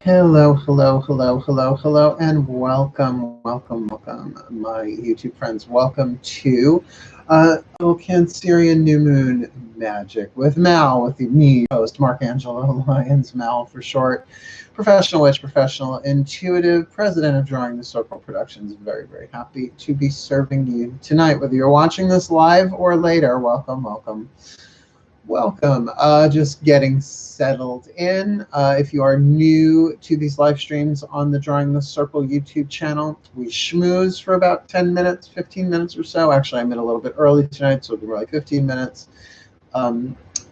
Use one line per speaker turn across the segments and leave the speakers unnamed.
Hello, hello, hello, hello, hello, and welcome, welcome, welcome, my YouTube friends. Welcome to little Cancerian New Moon Magic with Mal, with me, host Mark Angelo Lyons, Mal for short, professional witch, professional intuitive, president of Drawing the Circle Productions. Very, very happy to be serving you tonight, whether you're watching this live or later. Welcome, welcome. Welcome. Just getting settled in. If you are new to these live streams on the Drawing the Circle YouTube channel, we schmooze for about 10 minutes, 15 minutes or so. Actually, I'm in a little bit early tonight, so it'll be like 15 minutes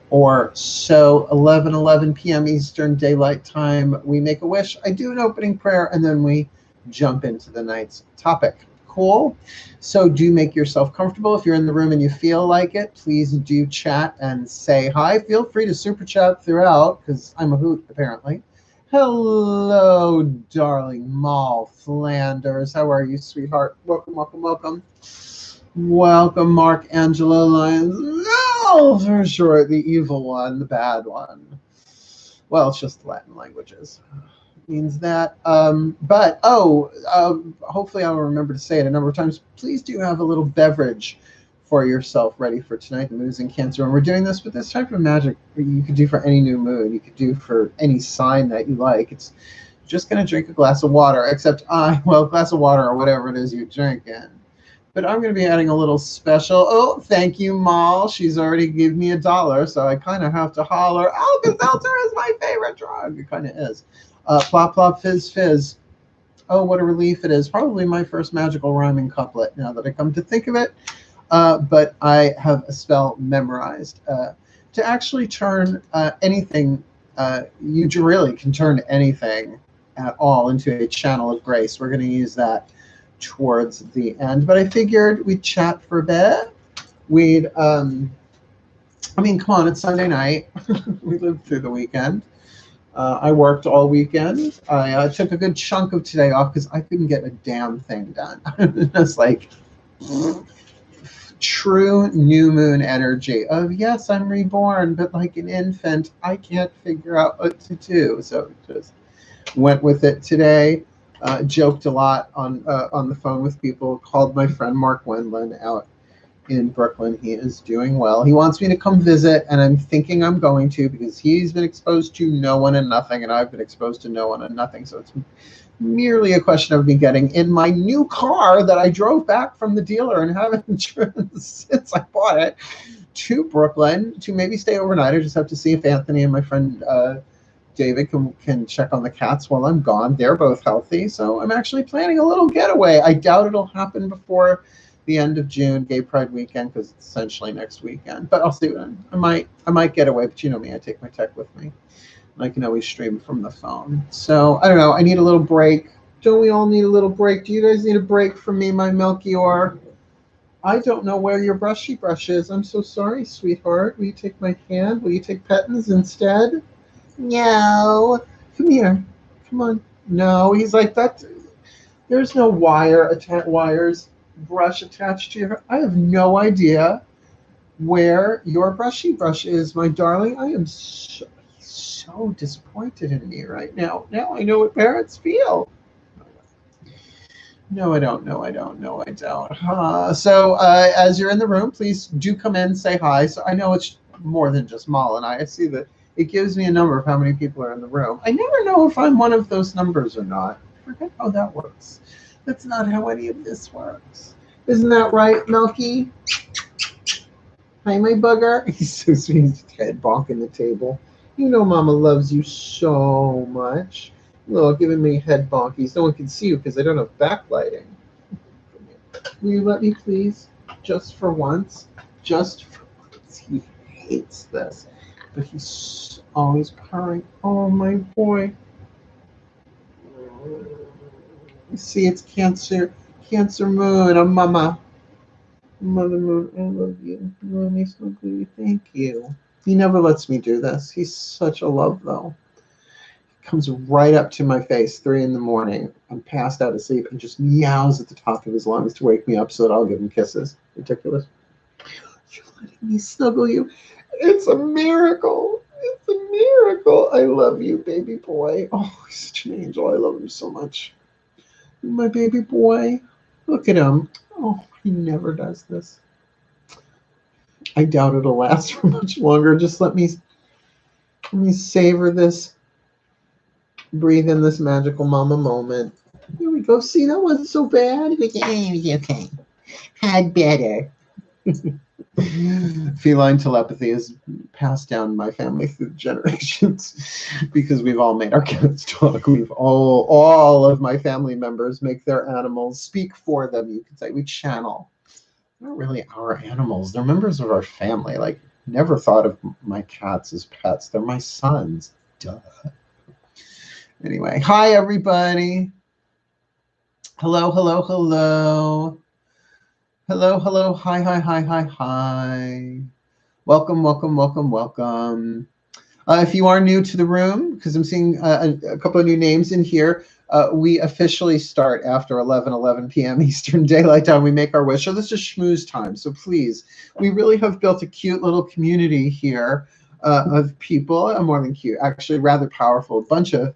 or so. 11 p.m. Eastern Daylight Time, we make a wish. I do an opening prayer, and then we jump into the night's topic. Cool. So do make yourself comfortable. If you're in the room and you feel like it, please do chat and say hi. Feel free to super chat throughout, because I'm a hoot, apparently. Hello, darling Mal Flanders. How are you, sweetheart? Welcome, welcome, welcome. Welcome, Mark Angelo Lyons. No, for sure, the evil one, the bad one. Well, it's just Latin languages. Means that, but hopefully I'll remember to say it a number of times. Please do have a little beverage for yourself ready for tonight. The moon's in Cancer, and we're doing this with this type of magic you could do for any new moon. You could do for any sign that you like. It's just going to drink a glass of water, except glass of water or whatever it is you're drinking. But I'm going to be adding a little special. Oh, thank you, Mal. She's already given me $1, so I kind of have to holler, Alka-Seltzer is my favorite drug. It kind of is. Plop, plop, fizz, fizz. Oh, what a relief it is. Probably my first magical rhyming couplet, now that I come to think of it. But I have a spell memorized. To actually turn anything, you really can turn anything at all into a channel of grace. We're going to use that towards the end. But I figured we'd chat for a bit. We'd, come on, it's Sunday night. We lived through the weekend. I worked all weekend. I took a good chunk of today off because I couldn't get a damn thing done. It's like true new moon energy of, yes, I'm reborn, but like an infant, I can't figure out what to do. So just went with it today. Joked a lot on the phone with people. Called my friend Mark Wendland out in Brooklyn. He is doing well. He wants me to come visit, and I'm thinking I'm going to, because he's been exposed to no one and nothing, and I've been exposed to no one and nothing. So it's merely a question of me getting in my new car that I drove back from the dealer and haven't driven since I bought it to Brooklyn to maybe stay overnight. I just have to see if Anthony and my friend David can check on the cats while I'm gone. They're both healthy, so I'm actually planning a little getaway. I doubt it'll happen before the end of June, Gay Pride weekend, because it's essentially next weekend. But I'll see. I might get away, but you know me, I take my tech with me. And I can always stream from the phone. So I don't know. I need a little break. Don't we all need a little break? Do you guys need a break from me, my Melchior? I don't know where your brushy brush is. I'm so sorry, sweetheart. Will you take my hand? Will you take Pettins instead? No. Come here. Come on. No. He's like that. There's no wires. Brush attached to your. I have no idea where your brushy brush is, my darling. I am so disappointed in me right now. Now I know what parents feel. No, I don't. No, I don't. No, I don't. So as you're in the room, please do come in, say hi. So I know it's more than just Mal and I see that it gives me a number of how many people are in the room. I never know if I'm one of those numbers or not. I forget how that works. That's not how any of this works. Isn't that right, Melky? Hi, my bugger. He's so sweet. He's head bonking the table. You know Mama loves you so much. Look, giving me head bonkies. No one can see you because I don't have backlighting. Will you let me, please? Just for once. Just for once. He hates this. But he's always purring. Oh, my boy. You see, it's Cancer moon. I'm Mama. Mother Moon, I love you. You love me so good. Thank you. He never lets me do this. He's such a love, though. He comes right up to my face, 3 in the morning. I'm passed out asleep and just meows at the top of his lungs to wake me up so that I'll give him kisses. Ridiculous. You're letting me snuggle you. It's a miracle. It's a miracle. I love you, baby boy. Oh, he's such an angel. I love him so much. My baby boy. Look at him. Oh, he never does this. I doubt it'll last for much longer. Just let me savor this. Breathe in this magical mama moment. Here we go. See, that wasn't so bad. Okay. Had better. Feline telepathy is passed down in my family through generations because we've all made our cats talk. We've all of my family members make their animals speak for them. You could say we channel. They're not really our animals. They're members of our family. Like, never thought of my cats as pets. They're my sons. Duh. Anyway, hi everybody. Hello, hello, hello. Hello, hello, hi. Welcome, welcome, welcome, welcome. If you are new to the room, because I'm seeing a couple of new names in here, we officially start after 11 p.m. Eastern Daylight Time. We make our wish. So this is schmooze time. So please, we really have built a cute little community here of people, more than cute, actually rather powerful, a bunch of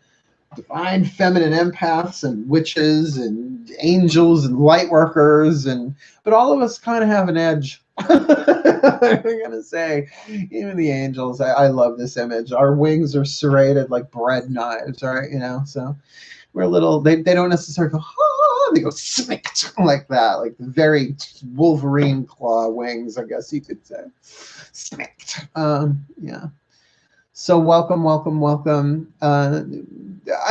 divine feminine empaths and witches and angels and light workers, but all of us kind of have an edge. I'm gonna say, even the angels. I love this image. Our wings are serrated like bread knives, right? You know, so we're a little. They don't necessarily go. Ah, they go smicked like that, like very Wolverine claw wings, I guess you could say. Smicked. Yeah. So welcome, welcome, welcome. I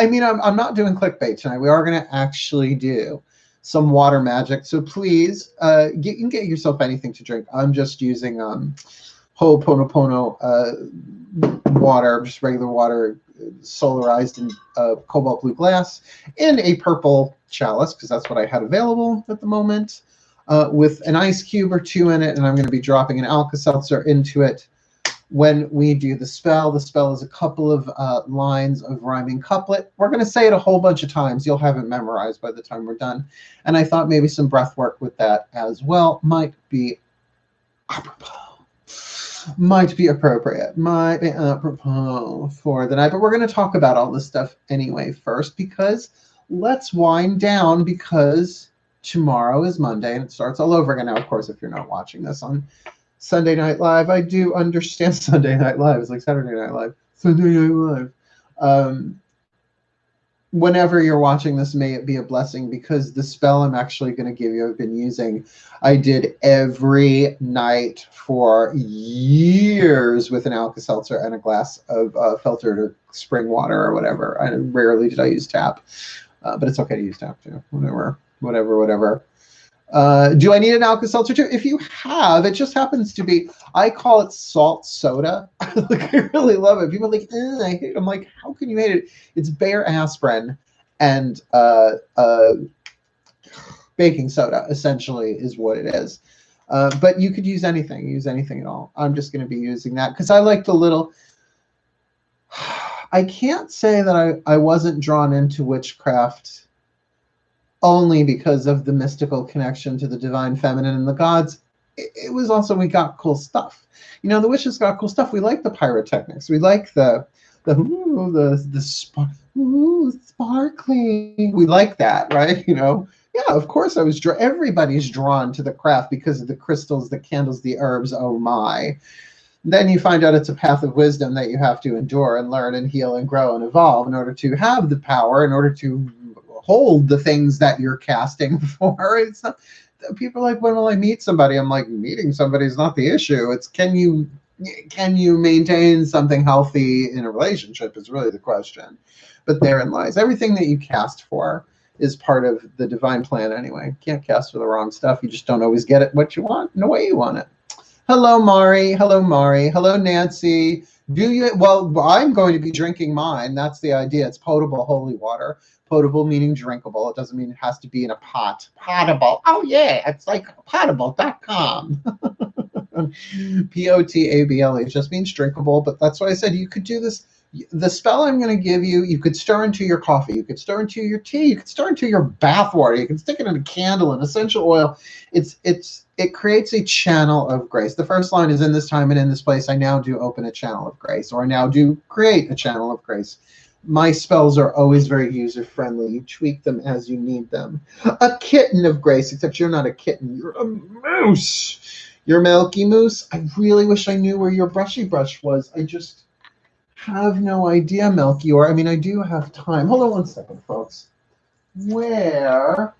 mean, I'm not doing clickbait tonight. We are going to actually do some water magic. So please, you can get yourself anything to drink. I'm just using Ho'oponopono water, just regular water, solarized in cobalt blue glass in a purple chalice, because that's what I had available at the moment, with an ice cube or two in it, and I'm going to be dropping an Alka-Seltzer into it when we do the spell. The spell is a couple of lines of rhyming couplet. We're going to say it a whole bunch of times. You'll have it memorized by the time we're done. And I thought maybe some breath work with that as well might be apropos. Might be appropriate. Might be apropos for the night. But we're going to talk about all this stuff anyway first, because let's wind down, because tomorrow is Monday and it starts all over again. Now, of course, if you're not watching this on Sunday Night Live, I do understand. Sunday Night Live is like Saturday Night Live. Sunday Night Live. Whenever you're watching this, may it be a blessing, because the spell I'm actually going to give you, I've been using, I did every night for years with an Alka-Seltzer and a glass of filtered spring water or whatever. Rarely did I use tap, but it's okay to use tap too. Whatever. Do I need an Alka-Seltzer too? If you have, it just happens to be, I call it salt soda. Like, I really love it. People are like, I hate it. I'm like, how can you hate it? It's bare aspirin and baking soda, essentially, is what it is. But you could use anything at all. I'm just going to be using that because I like the little, I can't say that I wasn't drawn into witchcraft only because of the mystical connection to the divine feminine and the gods. It was also, we got cool stuff. You know, the witches got cool stuff. We like the pyrotechnics. We like the sparkling. We like that, right? You know, yeah, of course everybody's drawn to the craft because of the crystals, the candles, the herbs. Oh my. Then you find out it's a path of wisdom that you have to endure and learn and heal and grow and evolve in order to have the power, in order to hold the things that you're casting for. It's not, people are like, when will I meet somebody? I'm like, meeting somebody is not the issue. It's can you maintain something healthy in a relationship is really the question. But therein lies everything that you cast for is part of the divine plan anyway. You can't cast for the wrong stuff. You just don't always get it what you want in the way you want it. Hello, Mari. Hello, Mari. Hello, Nancy. Do you? Well, I'm going to be drinking mine. That's the idea. It's potable holy water. Potable meaning drinkable. It doesn't mean it has to be in a pot. Potable. Oh, yeah. It's like potable.com. Potable. It just means drinkable. But that's why I said you could do this The spell I'm going to give you, you could stir into your coffee, you could stir into your tea, you could stir into your bath water, you can stick it in a candle, an essential oil. It creates a channel of grace. The first line is, in this time and in this place, I now do open a channel of grace, or I now do create a channel of grace. My spells are always very user-friendly. You tweak them as you need them. A kitten of grace, except you're not a kitten, you're a moose. You're Milky Moose. I really wish I knew where your brushy brush was. I just have no idea, Melchior. I mean, I do have time. Hold on one second, folks. Where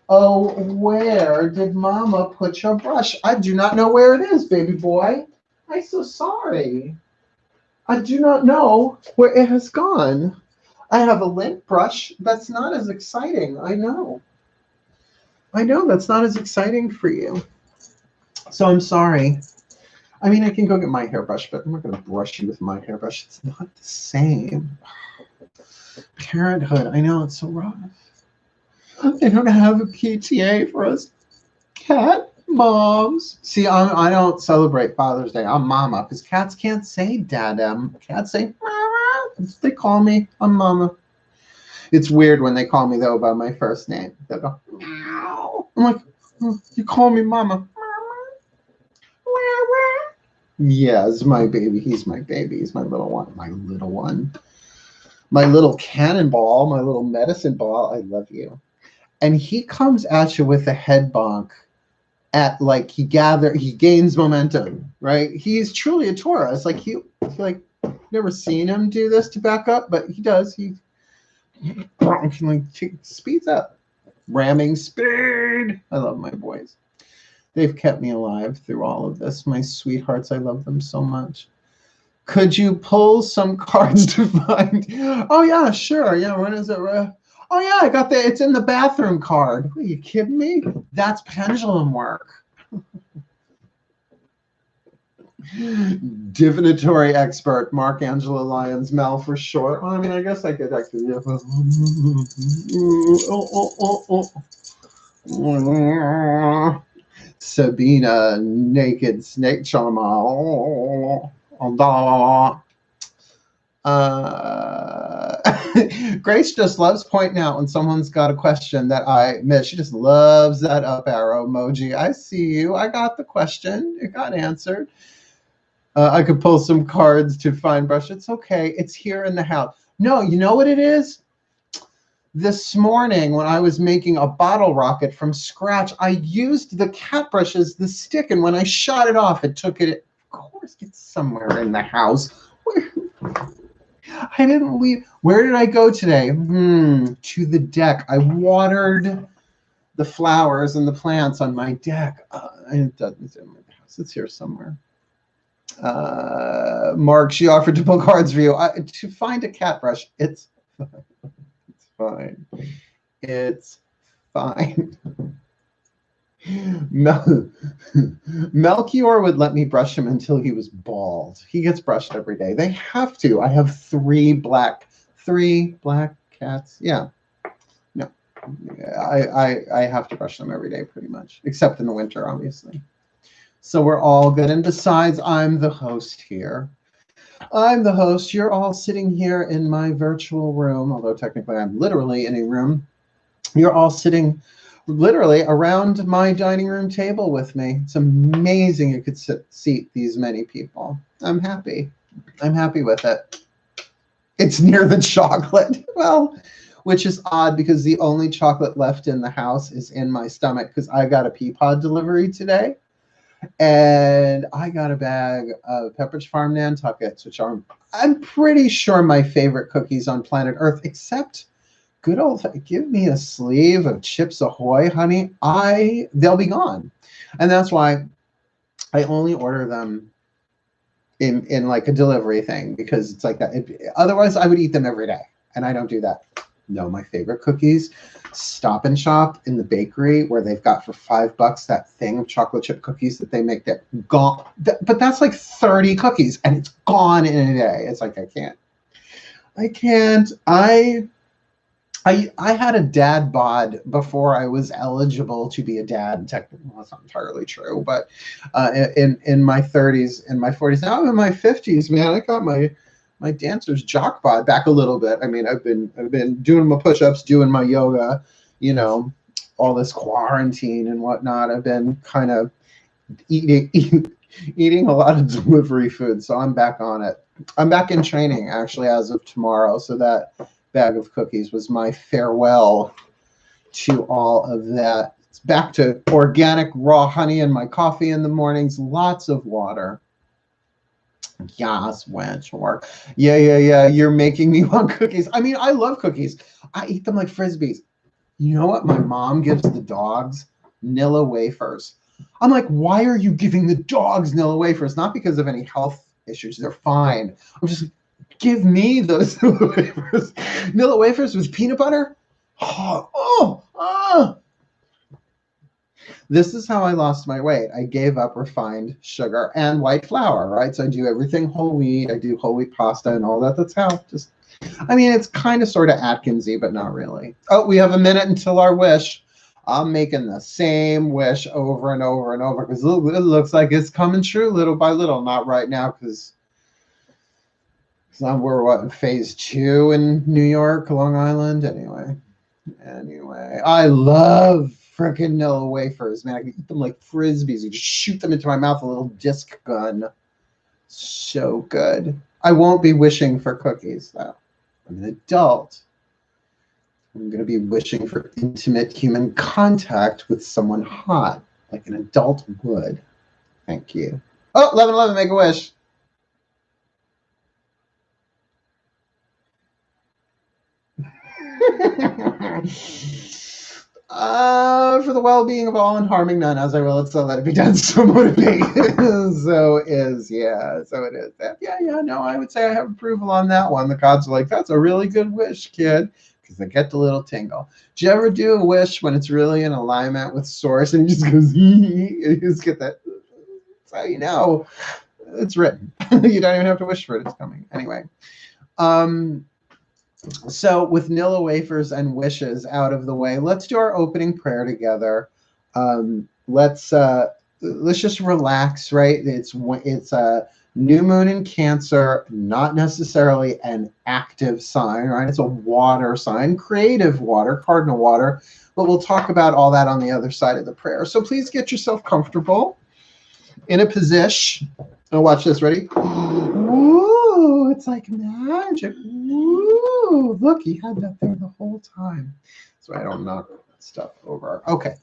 did Mama put your brush? I do not know where it is, baby boy. I'm so sorry. I do not know where it has gone. I have a lint brush. That's not as exciting. I know that's not as exciting for you. So I'm sorry. I mean, I can go get my hairbrush, but I'm not going to brush you with my hairbrush. It's not the same. Parenthood, I know, it's so rough. They don't have a PTA for us cat moms. See, I don't celebrate Father's Day. I'm Mama, because cats can't say Dadam. Cats say Mama. They call me, I'm Mama. It's weird when they call me, though, by my first name. They'll go, meow. I'm like, oh, you call me Mama. Yes, my baby. He's my baby. He's my little one. My little one. My little cannonball. My little medicine ball. I love you. And he comes at you with a head bonk at, like, he gains momentum, right? He's truly a Taurus. Like, he like, never seen him do this to back up, but he does. He like speeds up. Ramming speed. I love my boys. They've kept me alive through all of this. My sweethearts, I love them so much. Could you pull some cards to find? Oh, yeah, sure. Yeah, when is it? Oh, yeah, I got it's in the bathroom card. Are you kidding me? That's pendulum work. Divinatory expert, Mark Angela Lyons, Mel for short. Well, I mean, I guess I could actually. Sabina, naked snake charmer. Grace just loves pointing out when someone's got a question that I missed. She just loves that up arrow emoji. I see you. I got the question. It got answered. I could pull some cards to find brush. It's okay. It's here in the house. No, you know what it is? This morning, when I was making a bottle rocket from scratch, I used the cat brush as the stick, and when I shot it off, it took it. Of course, it's somewhere in the house. I didn't leave. Where did I go today? To the deck. I watered the flowers and the plants on my deck. It's in my house. It's here somewhere. Mark, she offered to pull cards for you. To find a cat brush, it's fine. It's fine. Melchior would let me brush him until he was bald. He gets brushed every day. They have to. I have three black cats. Yeah. No. I have to brush them every day pretty much, except in the winter, obviously. So we're all good. And besides, I'm the host here. I'm the host. You're all sitting here in my virtual room, although technically I'm literally in a room. You're all sitting literally around my dining room table with me. It's amazing you could seat these many people. I'm happy. I'm happy with it. It's near the chocolate. Well, which is odd because the only chocolate left in the house is in my stomach because I got a pea pod delivery today. And I got a bag of Pepperidge Farm Nantuckets, which are, I'm pretty sure, my favorite cookies on planet Earth, except good old, give me a sleeve of Chips Ahoy, honey. They'll be gone. And that's why I only order them in like a delivery thing, because it's like that. Otherwise, I would eat them every day, and I don't do that. No, my favorite cookies, Stop and Shop in the bakery, where they've got for $5 that thing of chocolate chip cookies that they make that gone. But that's like 30 cookies, and it's gone in a day. It's like, I can't. I had a dad bod before I was eligible to be a dad. Technically, well, that's not entirely true, but in my 30s and my 40s, now I'm in my 50s, man. I got my dancer's jock bod back a little bit. I mean, I've been doing my push-ups, doing my yoga, you know, all this quarantine and whatnot. I've been kind of eating a lot of delivery food, so I'm back on it. I'm back in training actually as of tomorrow, so that bag of cookies was my farewell to all of that. It's back to organic raw honey in my coffee in the mornings, lots of water. Yes, witch work. Yeah. You're making me want cookies. I mean, I love cookies. I eat them like Frisbees. You know what my mom gives the dogs? Nilla wafers. I'm like, why are you giving the dogs Nilla wafers? Not because of any health issues. They're fine. I'm just, give me those Nilla wafers. Nilla wafers with peanut butter? Oh. This is how I lost my weight. I gave up refined sugar and white flour, right? So I do everything whole wheat. I do whole wheat pasta and all that. That's how just, I mean, it's kind of sort of Atkinsy, but not really. Oh, we have a minute until our wish. I'm making the same wish over and over and over because it looks like it's coming true little by little. Not right now because we're what, in phase 2 in New York, Long Island. Anyway, I love freaking Nilla wafers, man. I can eat them like Frisbees. You just shoot them into my mouth, a little disc gun. So good. I won't be wishing for cookies, though. I'm an adult. I'm going to be wishing for intimate human contact with someone hot, like an adult would. Thank you. Oh, 1111, make a wish. For the well-being of all and harming none, as I will, so let it be done. So motivate. So it is. Yeah, no, I would say I have approval on that one. The gods are like, that's a really good wish, kid, because they get the little tingle. Do you ever do a wish when it's really in alignment with source and it just goes, you just get that? So you know it's written. You don't even have to wish for it. It's coming. Anyway. So with Nilla wafers and wishes out of the way, let's do our opening prayer together. Let's just relax, right? It's a new moon in Cancer, not necessarily an active sign, right? It's a water sign, creative water, cardinal water, but we'll talk about all that on the other side of the prayer. So please get yourself comfortable in a position. Oh, watch this. Ready? Ooh, it's like magic. Ooh, look, he had that there the whole time. So I don't knock stuff over. Okay.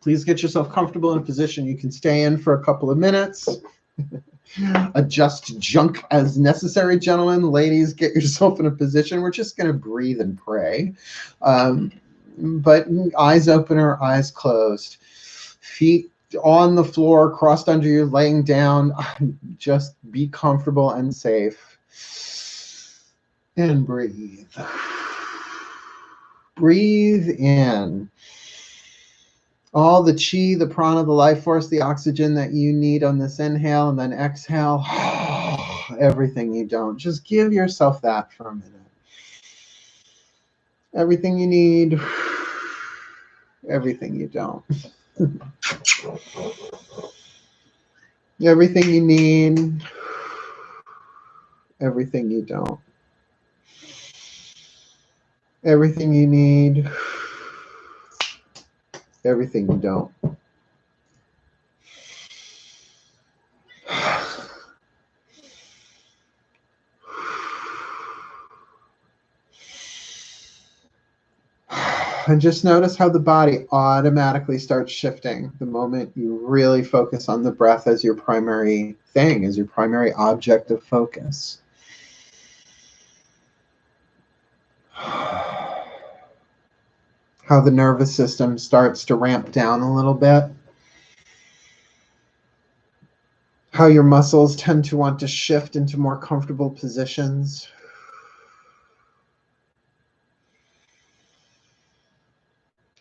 Please get yourself comfortable in a position you can stay in for a couple of minutes. Adjust junk as necessary, gentlemen. Ladies, get yourself in a position. We're just going to breathe and pray. But eyes open or eyes closed. Feet on the floor, crossed under you, laying down. Just be comfortable and safe. And breathe. Breathe in all the chi, the prana, the life force, the oxygen that you need on this inhale, and then exhale everything you don't. Just give yourself that for a minute. Everything you need, everything you don't. Everything you need, everything you don't. Everything you need, everything you don't. And just notice how the body automatically starts shifting the moment you really focus on the breath as your primary thing, as your primary object of focus. How the nervous system starts to ramp down a little bit. How your muscles tend to want to shift into more comfortable positions.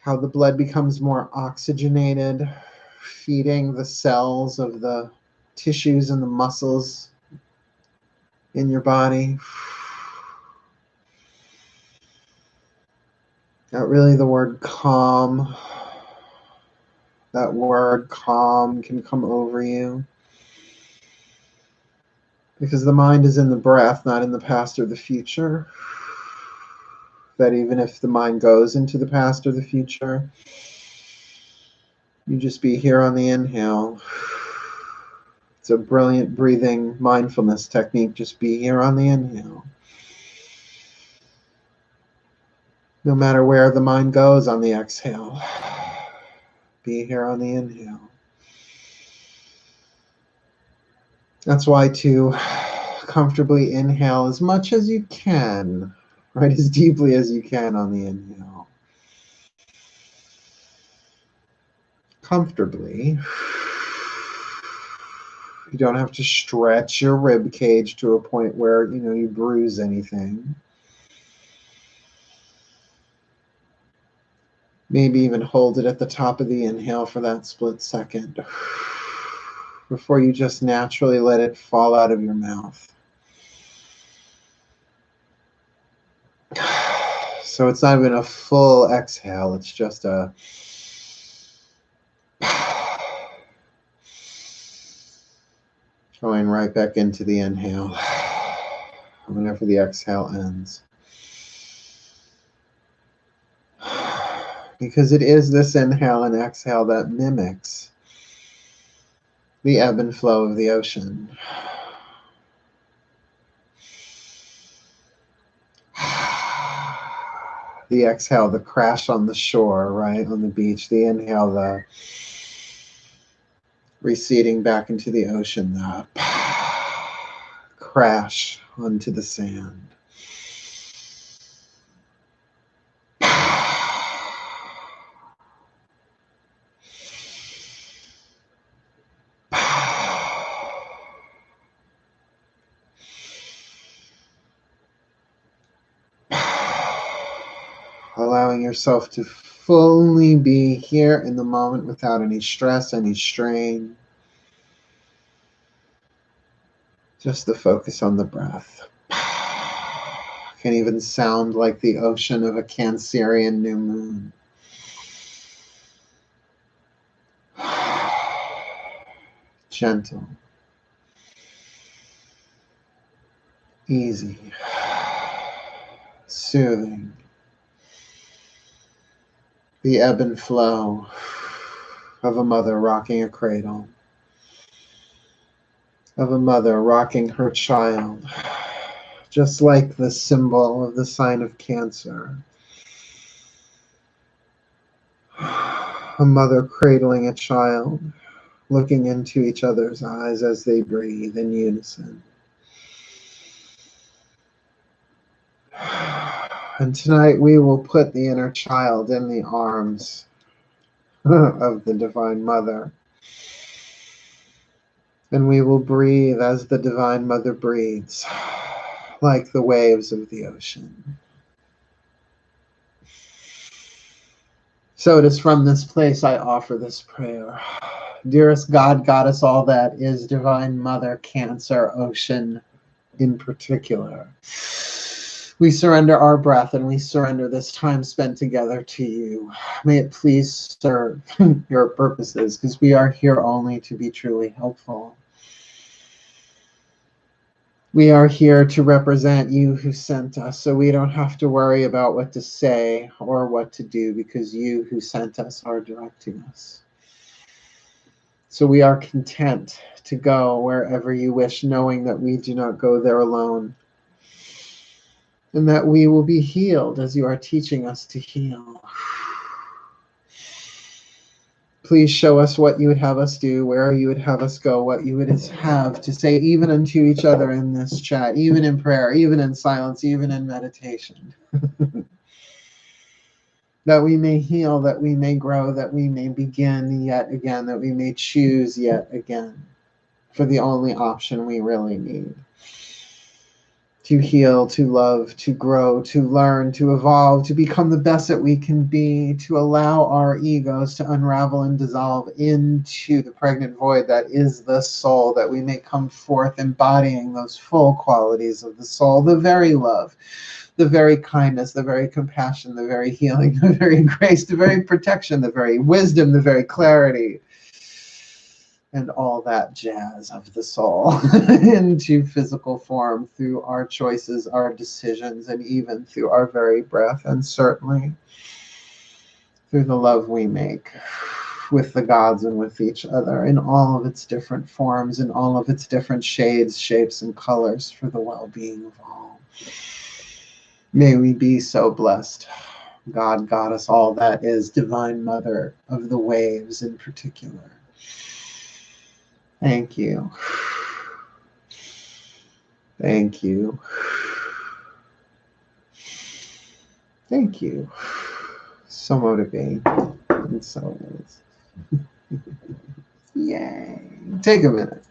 How the blood becomes more oxygenated, feeding the cells of the tissues and the muscles in your body. Not really the word calm. That word calm can come over you. Because the mind is in the breath, not in the past or the future. That even if the mind goes into the past or the future, you just be here on the inhale. It's a brilliant breathing mindfulness technique. Just be here on the inhale. No matter where the mind goes on the exhale, be here on the inhale. That's why to comfortably inhale as much as you can, right, as deeply as you can on the inhale. Comfortably. You don't have to stretch your rib cage to a point where, you bruise anything. Maybe even hold it at the top of the inhale for that split second before you just naturally let it fall out of your mouth. So it's not even a full exhale, it's just a going right back into the inhale whenever the exhale ends. Because it is this inhale and exhale that mimics the ebb and flow of the ocean. The exhale, the crash on the shore, right, on the beach. The inhale, the receding back into the ocean, the crash onto the sand. Allowing yourself to fully be here in the moment without any stress, any strain. Just the focus on the breath. Can even sound like the ocean of a Cancerian new moon. Gentle. Easy. Soothing. The ebb and flow of a mother rocking a cradle, of a mother rocking her child, just like the symbol of the sign of Cancer. A mother cradling a child, looking into each other's eyes as they breathe in unison. And tonight we will put the inner child in the arms of the Divine Mother. And we will breathe as the Divine Mother breathes, like the waves of the ocean. So it is from this place I offer this prayer. Dearest God, Goddess, all that is, Divine Mother, Cancer, Ocean in particular. We surrender our breath and we surrender this time spent together to you. May it please serve your purposes, because we are here only to be truly helpful. We are here to represent you who sent us, so we don't have to worry about what to say or what to do, because you who sent us are directing us. So we are content to go wherever you wish, knowing that we do not go there alone, and that we will be healed as you are teaching us to heal. Please show us what you would have us do, where you would have us go, what you would have to say, even unto each other in this chat, even in prayer, even in silence, even in meditation. That we may heal, that we may grow, that we may begin yet again, that we may choose yet again for the only option we really need. To heal, to love, to grow, to learn, to evolve, to become the best that we can be, to allow our egos to unravel and dissolve into the pregnant void that is the soul, that we may come forth embodying those full qualities of the soul, the very love, the very kindness, the very compassion, the very healing, the very grace, the very protection, the very wisdom, the very clarity, and all that jazz of the soul into physical form through our choices, our decisions, and even through our very breath, and certainly through the love we make with the gods and with each other in all of its different forms, in all of its different shades, shapes, and colors for the well-being of all. May we be so blessed. God, Goddess, all that is, Divine Mother of the waves in particular. Thank you. Thank you. Thank you. So motivating. And so yay. Take a minute.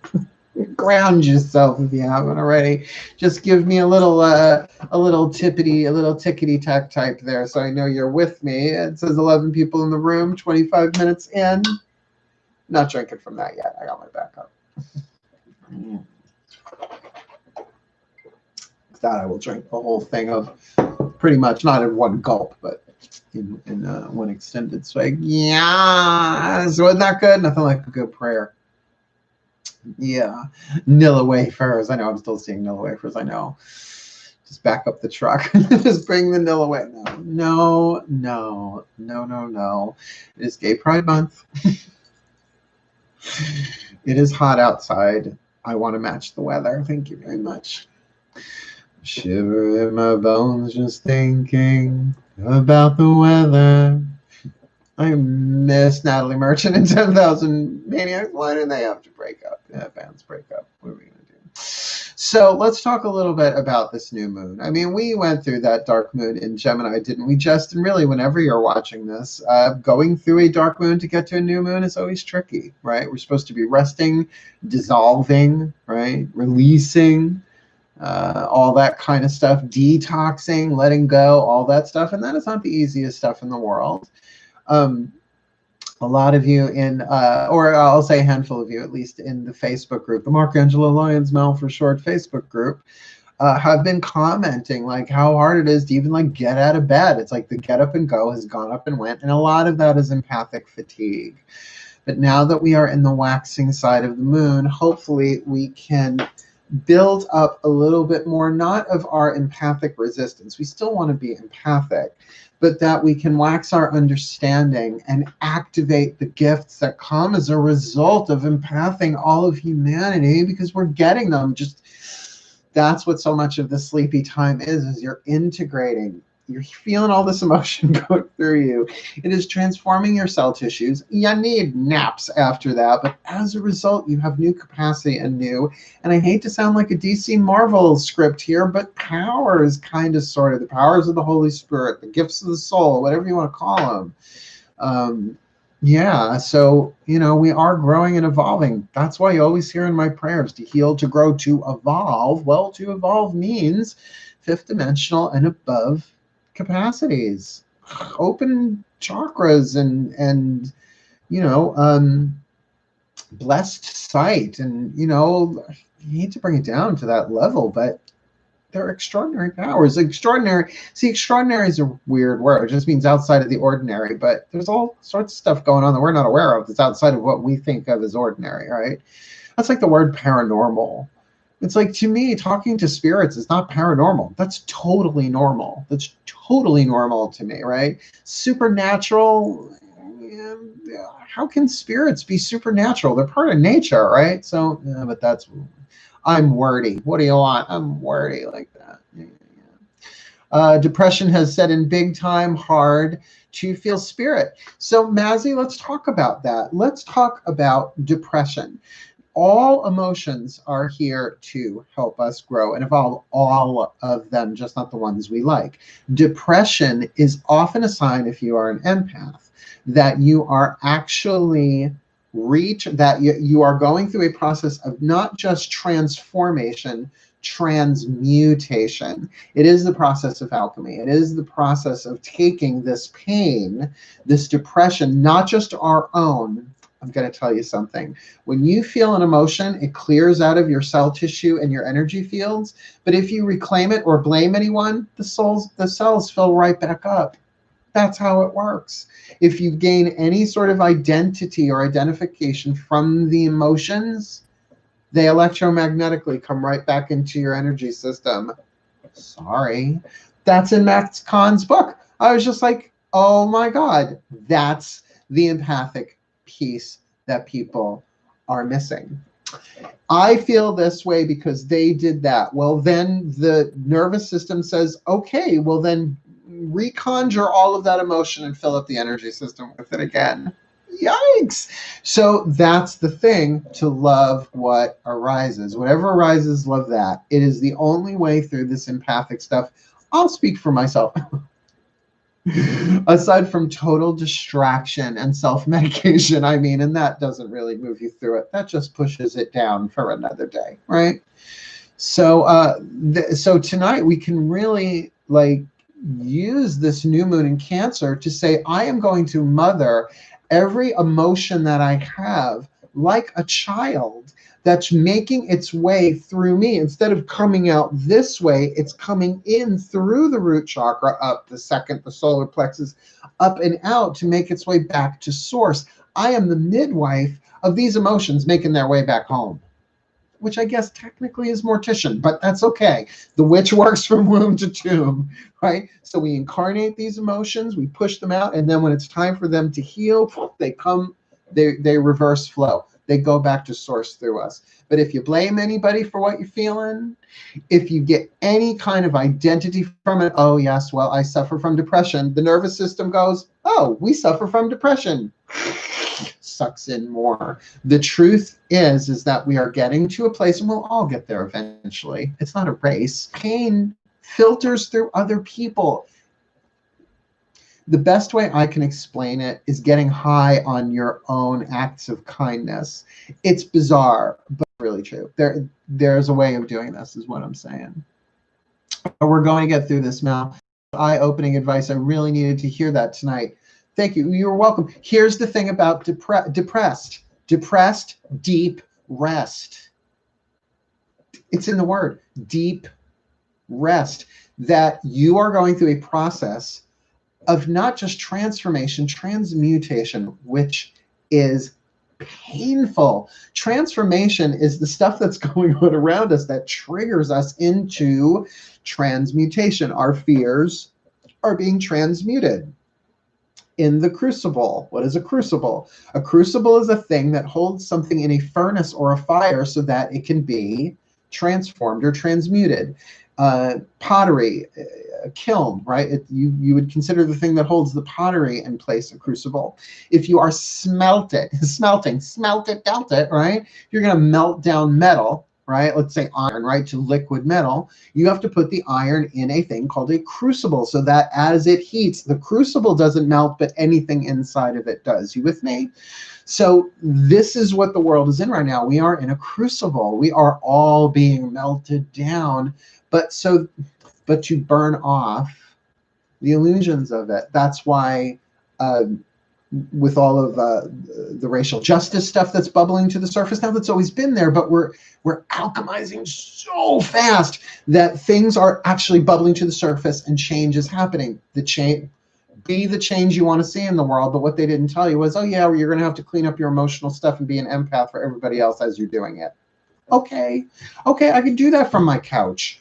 Ground yourself if you haven't already. Just give me a little tickety tack type there so I know you're with me. It says 11 people in the room, 25 minutes in. Not drinking from that yet. I got my back up. That I will drink the whole thing of pretty much, not in one gulp, but in one extended swig. Yeah, so wasn't that good? Nothing like a good prayer. Yeah, Nilla wafers. I know I'm still seeing Nilla wafers. I know. Just back up the truck. Just bring the Nilla away. No. It is Gay Pride Month. It is hot outside. I want to match the weather. Thank you very much. Shiver in my bones just thinking about the weather. I miss Natalie Merchant and 10,000 Maniacs. Why didn't they have to break up? Yeah, bands break up. What are we going to do? So let's talk a little bit about this new moon. I mean, we went through that dark moon in Gemini, didn't we, Justin? Really, whenever you're watching this, going through a dark moon to get to a new moon is always tricky, right? We're supposed to be resting, dissolving, right? Releasing. All that kind of stuff, detoxing, letting go, all that stuff. And that is not the easiest stuff in the world. A lot of you in, or I'll say a handful of you, at least in the Facebook group, the Markangela Lyons Mel for short Facebook group, have been commenting like how hard it is to even like get out of bed. It's like the get up and go has gone up and went. And a lot of that is empathic fatigue. But now that we are in the waxing side of the moon, hopefully we can build up a little bit more, not of our empathic resistance. We still want to be empathic, but that we can wax our understanding and activate the gifts that come as a result of empathing all of humanity, because we're getting them. Just that's what so much of the sleepy time is you're integrating. You're feeling all this emotion go through you. It is transforming your cell tissues. You need naps after that, but as a result, you have new capacity and new, and I hate to sound like a DC Marvel script here, but powers, kind of, sort of, the powers of the Holy Spirit, the gifts of the soul, whatever you want to call them. Yeah, so, you know, we are growing and evolving. That's why you always hear in my prayers, to heal, to grow, to evolve. Well, to evolve means fifth dimensional and above capacities, open chakras, and you know, blessed sight, and you know, you need to bring it down to that level, but they're extraordinary powers. Extraordinary, see, extraordinary is a weird word. It just means outside of the ordinary, but there's all sorts of stuff going on that we're not aware of that's outside of what we think of as ordinary, right? That's like the word paranormal. It's like, to me, talking to spirits is not paranormal. That's totally normal. That's totally normal to me, right? Supernatural, how can spirits be supernatural? They're part of nature, right? So, yeah, but that's, I'm wordy. What do you want? I'm wordy like that. Yeah. Depression has set in big time, hard to feel spirit. So, Mazzy, let's talk about that. Let's talk about depression. All emotions are here to help us grow and evolve, all of them, just not the ones we like. Depression is often a sign, if you are an empath, that you are actually you are going through a process of not just transformation, transmutation. It is the process of alchemy. It is the process of taking this pain, this depression, not just our own. I'm going to tell you something. When you feel an emotion, it clears out of your cell tissue and your energy fields. But if you reclaim it or blame anyone, the cells fill right back up. That's how it works. If you gain any sort of identity or identification from the emotions, they electromagnetically come right back into your energy system. Sorry. That's in Max Khan's book. I was just like, oh my God, that's the empathic piece that people are missing. I feel this way because they did that. Well, then the nervous system says, okay, well then reconjure all of that emotion and fill up the energy system with it again. Yikes. So that's the thing, to love what arises. Whatever arises, love that. It is the only way through this empathic stuff. I'll speak for myself. Aside from total distraction and self-medication, I mean, and that doesn't really move you through it. That just pushes it down for another day, right? So, so tonight we can really like use this new moon in Cancer to say, I am going to mother every emotion that I have like a child that's making its way through me. Instead of coming out this way, it's coming in through the root chakra, up the second, the solar plexus, up and out to make its way back to source. I am the midwife of these emotions making their way back home, which I guess technically is mortician, but that's okay. The witch works from womb to tomb, right? So we incarnate these emotions, we push them out, and then when it's time for them to heal, they come, they reverse flow. They go back to source through us. But if you blame anybody for what you're feeling, if you get any kind of identity from it, oh yes, well, I suffer from depression, the nervous system goes, oh, we suffer from depression. Sucks in more. The truth is that we are getting to a place, and we'll all get there eventually. It's not a race. Pain filters through other people. The best way I can explain it is getting high on your own acts of kindness. It's bizarre, but really true. There's a way of doing this, is what I'm saying. We're going to get through this now. Eye-opening advice. I really needed to hear that tonight. Thank you. You're welcome. Here's the thing about depressed. Depressed, deep rest. It's in the word, deep rest. That you are going through a process of not just transformation, transmutation, which is painful. Transformation is the stuff that's going on around us that triggers us into transmutation. Our fears are being transmuted in the crucible. What is a crucible? A crucible is a thing that holds something in a furnace or a fire so that it can be transformed or transmuted. Pottery, a kiln, right? You would consider the thing that holds the pottery in place a crucible. If you are smelt it, melt it, right? You're going to melt down metal, right? Let's say iron, right? To liquid metal. You have to put the iron in a thing called a crucible so that as it heats, the crucible doesn't melt, but anything inside of it does. You with me? So this is what the world is in right now. We are in a crucible. We are all being melted down. But you burn off the illusions of it. That's why with all of the racial justice stuff that's bubbling to the surface now, that's always been there, but we're alchemizing so fast that things are actually bubbling to the surface and change is happening. Be the change you want to see in the world, but what they didn't tell you was, oh yeah, you're going to have to clean up your emotional stuff and be an empath for everybody else as you're doing it. Okay, I can do that from my couch.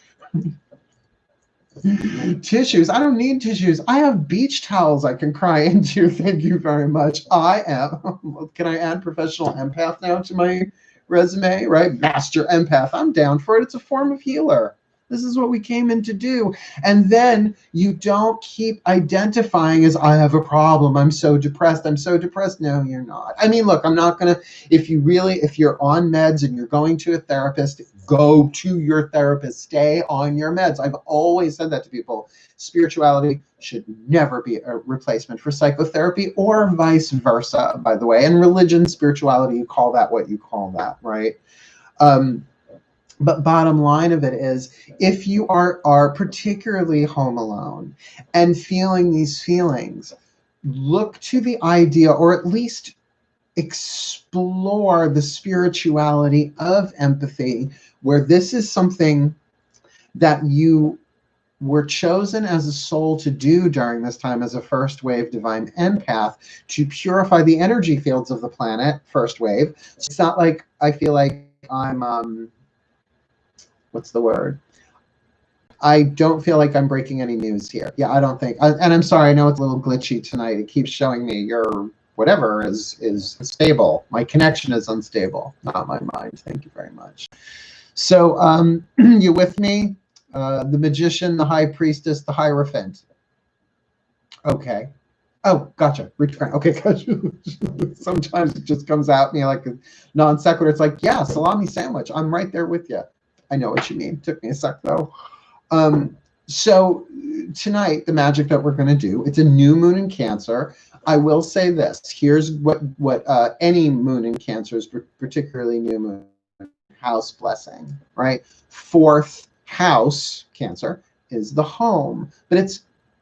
Tissues. I don't need tissues. I have beach towels I can cry into. Thank you very much. I am. Can I add professional empath now to my resume? Right? Master empath. I'm down for it. It's a form of healer. This is what we came in to do. And then you don't keep identifying as, I have a problem. I'm so depressed. I'm so depressed. No, you're not. I mean, look, I'm not going to, if you're on meds and you're going to a therapist, go to your therapist. Stay on your meds. I've always said that to people. Spirituality should never be a replacement for psychotherapy or vice versa, by the way. And religion, spirituality, you call that what you call that, right? But bottom line of it is, if you are particularly home alone and feeling these feelings, look to the idea, or at least explore the spirituality of empathy, where this is something that you we're chosen as a soul to do during this time as a first wave divine empath to purify the energy fields of the planet, first wave. So it's not like I feel like I'm, what's the word? I don't feel like I'm breaking any news here. Yeah, I don't think, and I'm sorry, I know it's a little glitchy tonight. It keeps showing me your whatever is unstable. My connection is unstable, not my mind. Thank you very much. So you with me? The magician, the high priestess, the hierophant. Okay. Oh, gotcha. Okay, gotcha. Sometimes it just comes out me like a non sequitur. It's like, yeah, salami sandwich. I'm right there with you. I know what you mean. Took me a sec though. So tonight, the magic that we're going to do, it's a new moon in Cancer. I will say this. Here's what any moon in Cancer is, particularly new moon, house blessing, right? Fourth house, Cancer, is the home. But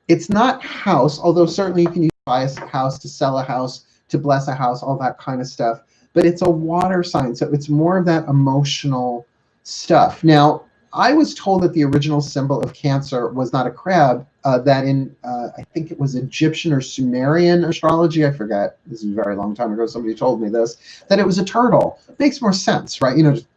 it's not house, although certainly you can use buy a house, to sell a house, to bless a house, all that kind of stuff. But it's a water sign, so it's more of that emotional stuff. Now, I was told that the original symbol of Cancer was not a crab, that in, I think it was Egyptian or Sumerian astrology, I forget, this is a very long time ago, somebody told me this, that it was a turtle. Makes more sense, right? You know, just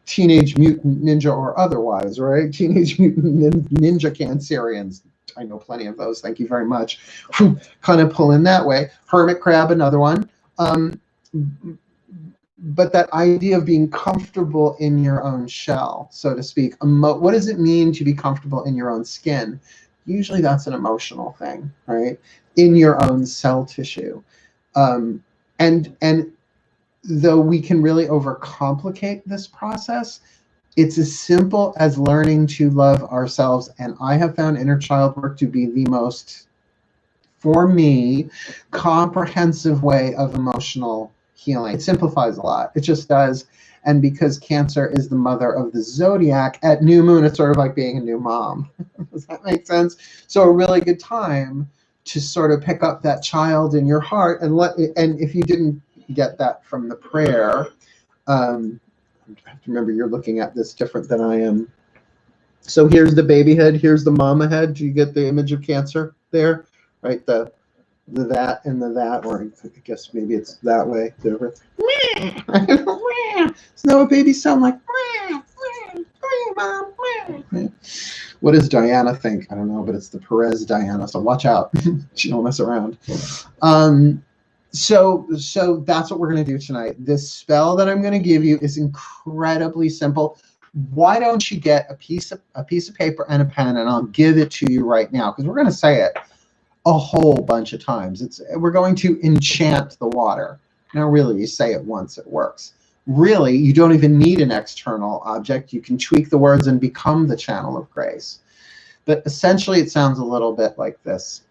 Teenage Mutant Ninja or otherwise, right? Teenage Mutant Ninja Cancerians. I know plenty of those, thank you very much. Kind of pull in that way. Hermit crab, another one. But that idea of being comfortable in your own shell, so to speak. What does it mean to be comfortable in your own skin? Usually that's an emotional thing, right? In your own cell tissue. And though we can really overcomplicate this process, it's as simple as learning to love ourselves. And I have found inner child work to be the most, for me, comprehensive way of emotional healing. It simplifies a lot. It just does. And because Cancer is the mother of the zodiac, at new moon, it's sort of like being a new mom. Does that make sense? So a really good time to sort of pick up that child in your heart and and if you didn't get that from the prayer, I have to remember you're looking at this different than I am. So here's the baby head, here's the mama head. Do you get the image of Cancer there? Right, the that and the that, or I guess maybe it's that way. Isn't that what babies sound like? What does Diana think? I don't know, but it's the Perez Diana, so watch out. She don't mess around. So that's what we're going to do tonight. This spell that I'm going to give you is incredibly simple. Why don't you get a piece of paper and a pen, and I'll give it to you right now, because we're going to say it a whole bunch of times. We're going to enchant the water. Now, really, you say it once, it works. Really, you don't even need an external object. You can tweak the words and become the channel of grace. But essentially, it sounds a little bit like this.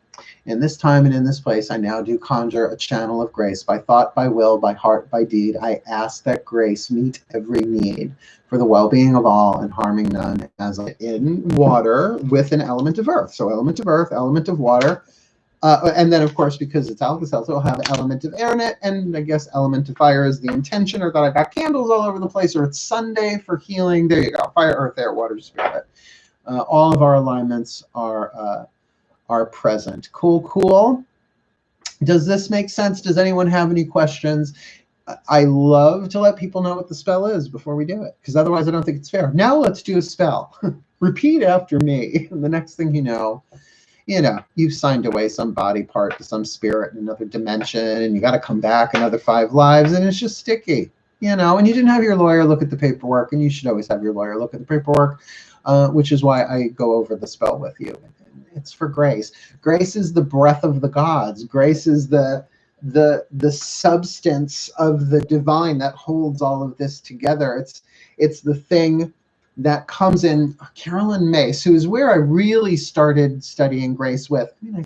In this time and in this place, I now do conjure a channel of grace. By thought, by will, by heart, by deed, I ask that grace meet every need for the well-being of all and harming none, as in water with an element of earth. So element of earth, element of water. And then, of course, because it's Alka-Seltz, it'll have element of air in it, and I guess element of fire is the intention, or that I got candles all over the place, or it's Sunday for healing. There you go. Fire, earth, air, water, spirit. All of our alignments are present. Cool, cool. Does this make sense? Does anyone have any questions? I love to let people know what the spell is before we do it, because otherwise I don't think it's fair. Now let's do a spell. Repeat after me. And the next thing you know, you've signed away some body part to some spirit in another dimension, and you got to come back another 5 lives, and it's just sticky, and you didn't have your lawyer look at the paperwork, and you should always have your lawyer look at the paperwork, which is why I go over the spell with you. It's for grace. Grace is the breath of the gods. Grace is the substance of the divine that holds all of this together. It's the thing that comes in. Carolyn Mace, who is where I really started studying grace with. I mean, I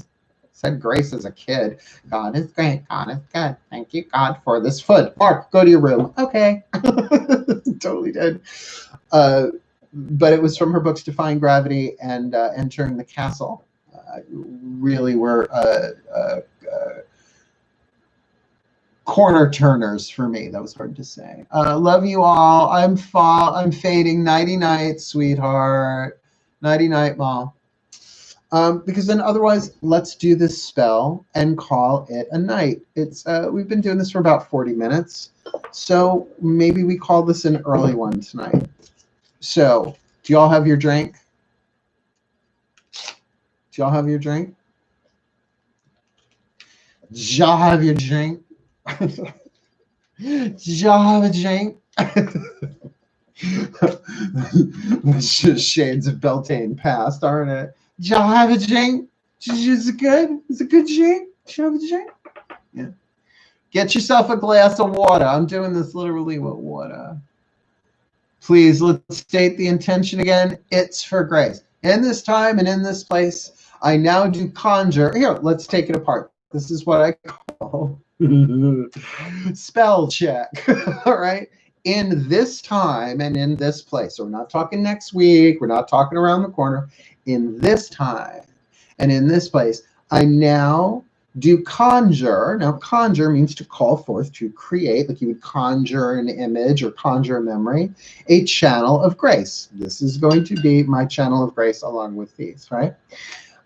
said grace as a kid. God is great. God is good. Thank you, God, for this food. Mark, go to your room. Okay. Totally did. But it was from her books Defying Gravity and Entering the Castle. Really were corner turners for me. That was hard to say. Love you all. I'm fading. Nighty night, sweetheart. Nighty night, Ma. Because then otherwise, let's do this spell and call it a night. It's we've been doing this for about 40 minutes, so maybe we call this an early one tonight. So, do y'all have your drink? Do y'all have your drink? Do y'all have your drink? Do y'all have a drink? That's just shades of Beltane past, aren't it? Do y'all have a drink? Is it good? Is it good drink? Do you have a drink? Yeah. Get yourself a glass of water. I'm doing this literally with water. Please, let's state the intention again. It's for grace. In this time and in this place, I now do conjure. Here, let's take it apart. This is what I call spell check. All right? In this time and in this place. So we're not talking next week. We're not talking around the corner. In this time and in this place, I now do conjure. Now, conjure means to call forth, to create, like you would conjure an image or conjure a memory, a channel of grace. This is going to be my channel of grace along with these, right?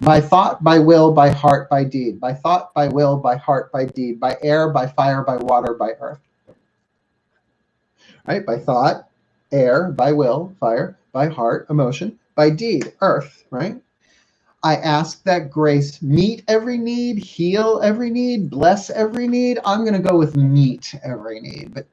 By thought, by will, by heart, by deed. By thought, by will, by heart, by deed. By air, by fire, by water, by earth. Right? By thought, air, by will, fire, by heart, emotion, by deed, earth, right? I ask that grace meet every need, heal every need, bless every need. I'm going to go with meet every need, but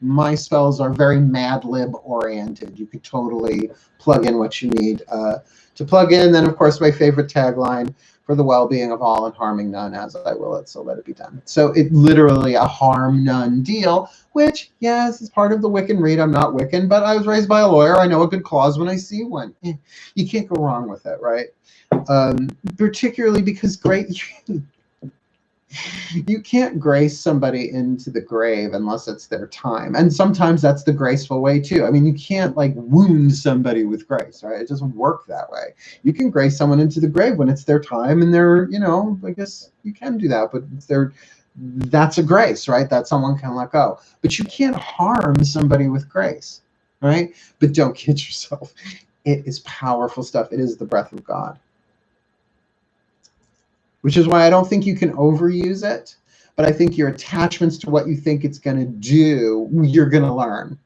my spells are very Mad Lib oriented. You could totally plug in what you need to plug in. Then, of course, my favorite tagline, for the well-being of all and harming none, as I will it, so let it be done. So it literally a harm none deal, which, yes, is part of the Wiccan read. I'm not Wiccan, but I was raised by a lawyer. I know a good clause when I see one. You can't go wrong with it, right? Particularly because you can't grace somebody into the grave unless it's their time. And sometimes that's the graceful way too. I mean, you can't like wound somebody with grace, right? It doesn't work that way. You can grace someone into the grave when it's their time and they're, you know, I guess you can do that, but that's a grace, right? That someone can let go. But you can't harm somebody with grace, right? But don't kid yourself. It is powerful stuff. It is the breath of God. Which is why I don't think you can overuse it, but I think your attachments to what you think it's going to do, you're going to learn.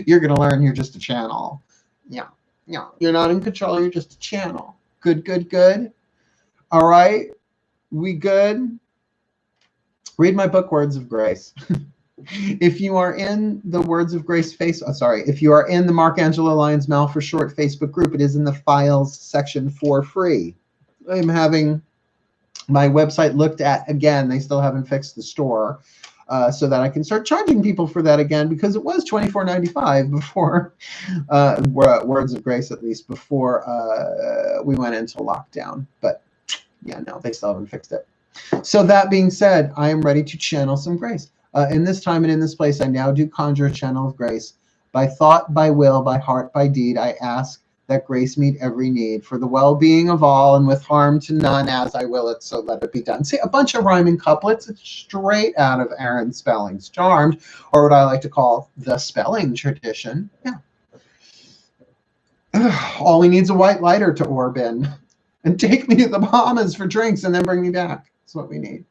You're going to learn you're just a channel. Yeah. You're not in control. You're just a channel. Good, good, good. All right. We good? Read my book, Words of Grace. If you are in the Words of Grace if you are in the Mark Angela Lyons Mal for Short Facebook group, it is in the files section for free. I'm having my website looked at again. They still haven't fixed the store so that I can start charging people for that again, because it was $24.95 before Words of Grace, at least before we went into lockdown. But yeah, no, they still haven't fixed it. So that being said, I am ready to channel some grace. In this time and in this place, I now do conjure a channel of grace. By thought, by will, by heart, by deed, I ask that grace meet every need for the well-being of all and with harm to none, as I will it, so let it be done. See, a bunch of rhyming couplets. It's straight out of Aaron Spelling's Charmed, or what I like to call the spelling tradition. Yeah. All we need is a white lighter to orb in and take me to the Bahamas for drinks and then bring me back. That's what we need.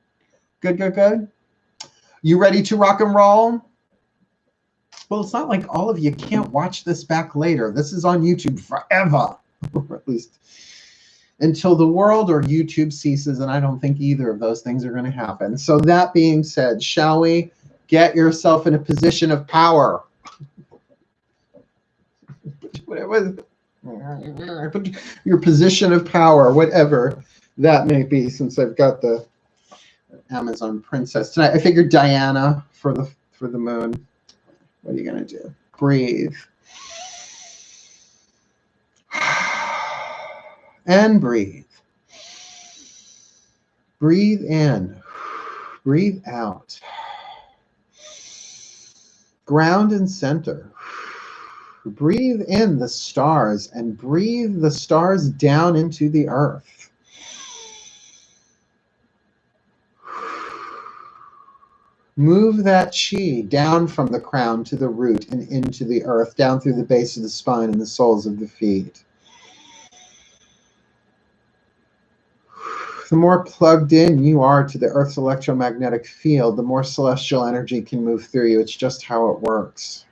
Good, good, good. You ready to rock and roll? Well, it's not like all of you can't watch this back later. This is on YouTube forever, or at least until the world or YouTube ceases, and I don't think either of those things are going to happen. So that being said, shall we get yourself in a position of power? Your position of power, whatever that may be, since I've got the Amazon princess tonight. I figured Diana for the moon. What are you going to do? Breathe. And breathe. Breathe in. Breathe out. Ground and center. Breathe in the stars and breathe the stars down into the earth. Move that chi down from the crown to the root and into the earth, down through the base of the spine and the soles of the feet. The more plugged in you are to the Earth's electromagnetic field, the more celestial energy can move through you. It's just how it works.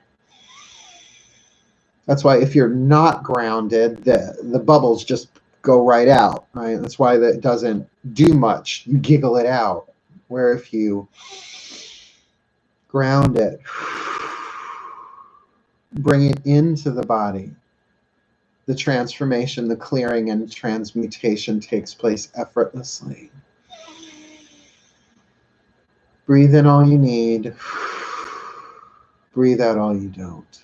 That's why if you're not grounded, the bubbles just go right out, right? That's why that doesn't do much. You giggle it out. Where if you ground it, bring it into the body, the transformation, the clearing, and transmutation takes place effortlessly. Breathe in all you need. Breathe out all you don't.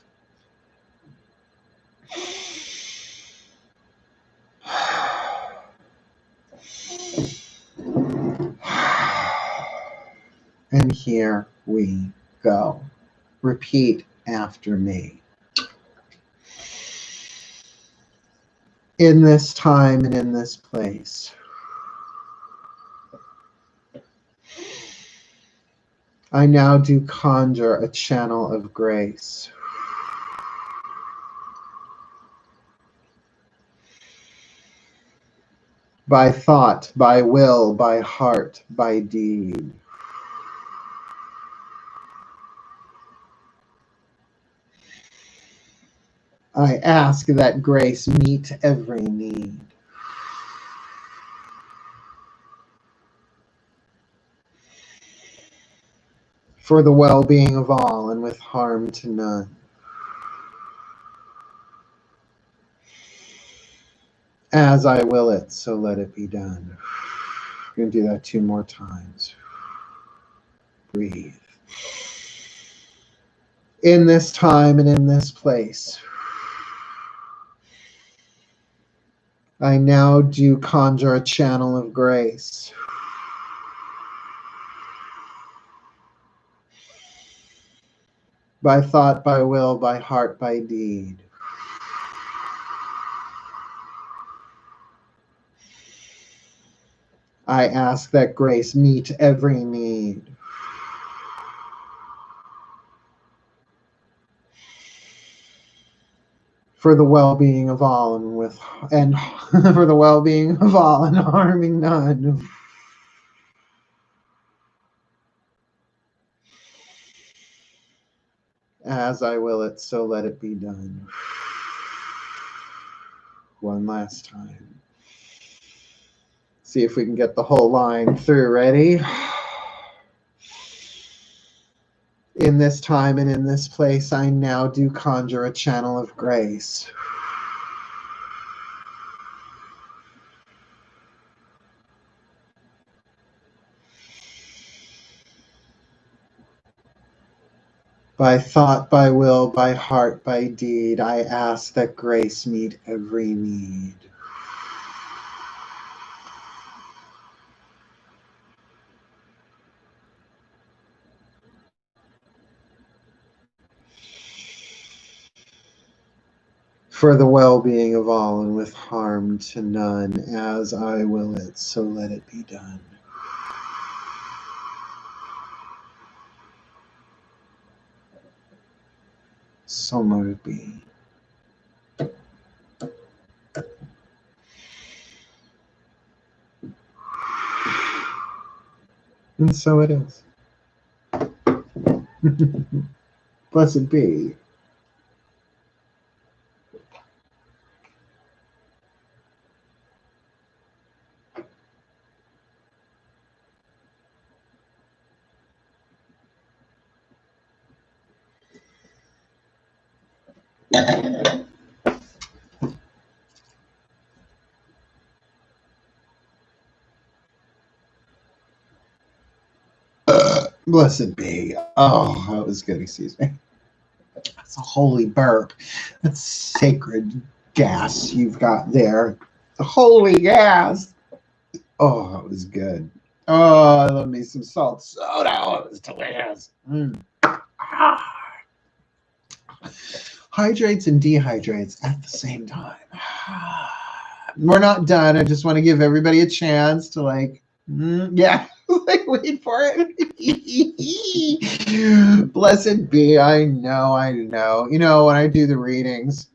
And here we go. Repeat after me. In this time and in this place, I now do conjure a channel of grace. By thought, by will, by heart, by deed. I ask that grace meet every need. For the well-being of all and with harm to none. As I will it, so let it be done. We're going to do that 2 more times. Breathe. In this time and in this place, I now do conjure a channel of grace. By thought, by will, by heart, by deed. I ask that grace meet every need. For the well-being of all and for the well-being of all and harming none. As I will it, so let it be done. One last time. See if we can get the whole line through. Ready? In this time and in this place, I now do conjure a channel of grace. By thought, by will, by heart, by deed, I ask that grace meet every need. For the well-being of all and with harm to none, as I will it, so let it be done. So let it be. And so it is. Blessed be. Blessed be. Oh, that was good. Excuse me. That's a holy burp. That's sacred gas you've got there. The holy gas. Oh, that was good. Oh, I love me some salt soda. Oh, it was delicious. Hydrates and dehydrates at the same time. We're not done. I just want to give everybody a chance to Yeah, like, wait for it. Blessed be. I know, I know. You know, when I do the readings,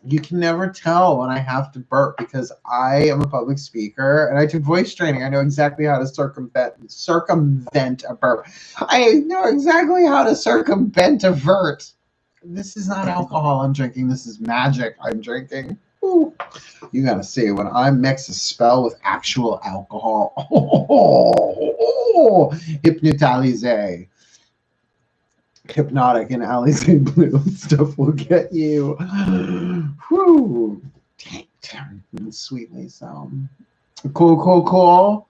you can never tell when I have to burp because I am a public speaker and I took voice training. I know exactly how to circumvent a burp. I know exactly how to circumvent a vert. This is not alcohol I'm drinking. This is magic I'm drinking. Ooh. You gotta see when I mix a spell with actual alcohol. Hypnotize. Hypnotic and Alizé Blue stuff will get you. Whew. Sweetly so. Cool.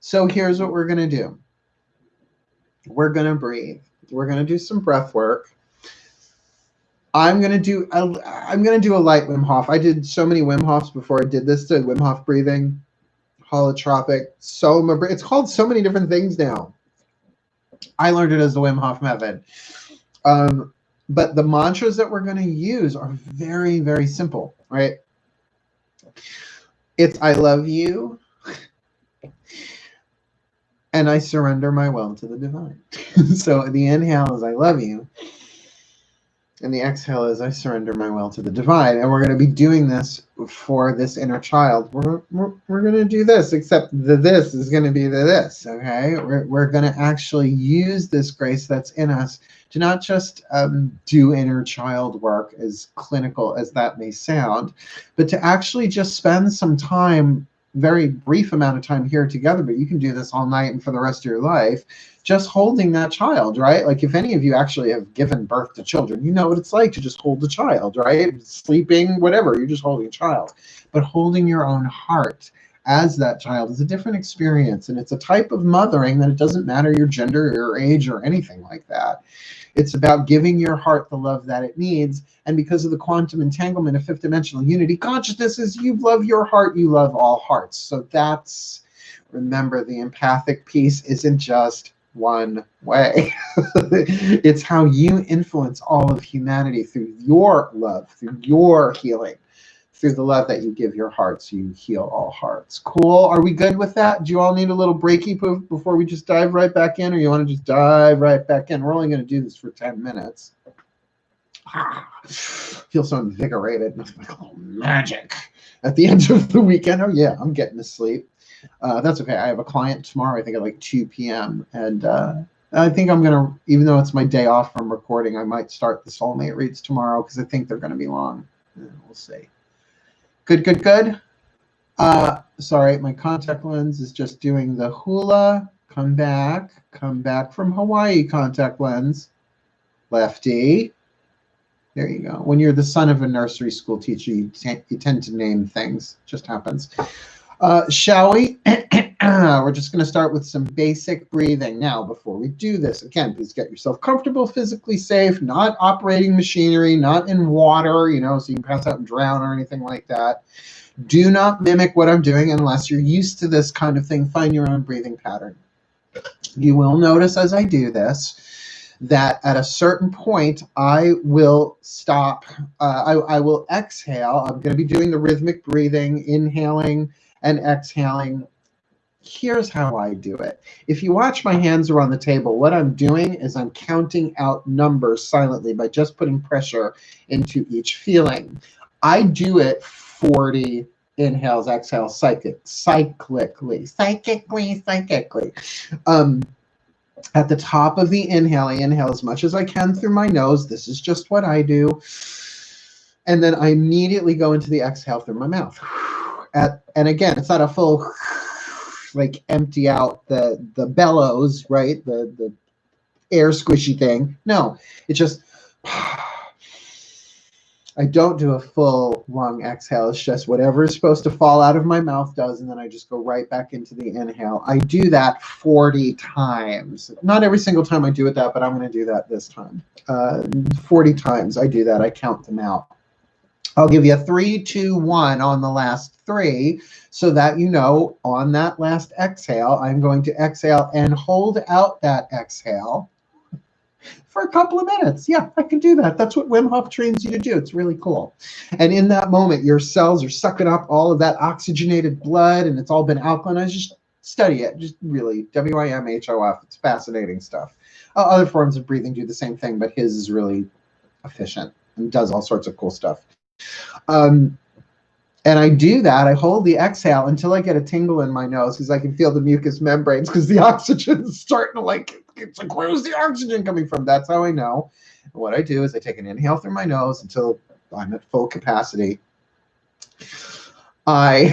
So here's what we're gonna do. We're gonna breathe. We're gonna do some breath work. I'm gonna do a light Wim Hof. I did so many Wim Hofs before I did this. The Wim Hof breathing, holotropic, it's called so many different things now. I learned it as the Wim Hof method. But the mantras that we're going to use are very, very simple, right? It's I love you, and I surrender my will to the divine. So the inhale is I love you, and the exhale is I surrender my will to the divine. And we're going to be doing this for this inner child. We're going to do this, except the this is going to be the this, okay? We're going to actually use this grace that's in us to not just do inner child work, as clinical as that may sound, but to actually just spend some time, very brief amount of time here together, but you can do this all night and for the rest of your life, just holding that child, right? Like if any of you actually have given birth to children, you know what it's like to just hold the child, right? Sleeping, whatever, you're just holding a child. But holding your own heart as that child is a different experience. And it's a type of mothering that it doesn't matter your gender, your age, or anything like that. It's about giving your heart the love that it needs. And because of the quantum entanglement of fifth dimensional unity consciousness, is you love your heart, you love all hearts. So that's, remember, the empathic piece isn't just one way. It's how you influence all of humanity through your love, through your healing, through the love that you give your heart, so you heal all hearts. Cool. Are we good with that? Do you all need a little breaky before we just dive right back in, or you want to just dive right back in? We're only going to do this for 10 minutes. Feel so invigorated. Like, oh, magic. At the end of the weekend, oh yeah, I'm getting to sleep. That's okay. I have a client tomorrow, I think at like 2 p.m. And I think I'm going to, even though it's my day off from recording, I might start the soulmate reads tomorrow because I think they're going to be long. We'll see. Good. Sorry, my contact lens is just doing the hula. Come back from Hawaii, contact lens. Lefty. There you go. When you're the son of a nursery school teacher, you tend to name things. Just happens. Shall we? We're just going to start with some basic breathing. Now, before we do this, again, please get yourself comfortable, physically safe, not operating machinery, not in water, you know, so you can pass out and drown or anything like that. Do not mimic what I'm doing unless you're used to this kind of thing. Find your own breathing pattern. You will notice as I do this that at a certain point, I will stop. I will exhale. I'm going to be doing the rhythmic breathing, inhaling and exhaling. Here's how I do it. If you watch, my hands are on the table. What I'm doing is I'm counting out numbers silently by just putting pressure into each feeling. I do it 40 inhales, exhales, cyclically. At the top of the inhale, I inhale as much as I can through my nose. This is just what I do. And then I immediately go into the exhale through my mouth. And again, it's not a full, like, empty out the bellows, right? The air squishy thing. No, it's just, I don't do a full long exhale. It's just whatever is supposed to fall out of my mouth does, and then I just go right back into the inhale. I do that 40 times. Not every single time I do it that, but I'm going to do that this time. 40 times I do that. I count them out. I'll give you a 3, 2, 1 on the last 3 so that you know on that last exhale, I'm going to exhale and hold out that exhale for a couple of minutes. Yeah, I can do that. That's what Wim Hof trains you to do. It's really cool. And in that moment, your cells are sucking up all of that oxygenated blood and it's all been alkalinized. Just Study it. Just really, WIMHOF. It's fascinating stuff. Other forms of breathing do the same thing, but his is really efficient and does all sorts of cool stuff. And I do that. I hold the exhale until I get a tingle in my nose because I can feel the mucous membranes because the oxygen is starting to like, it's like, where's the oxygen coming from? That's how I know. And what I do is I take an inhale through my nose until I'm at full capacity. I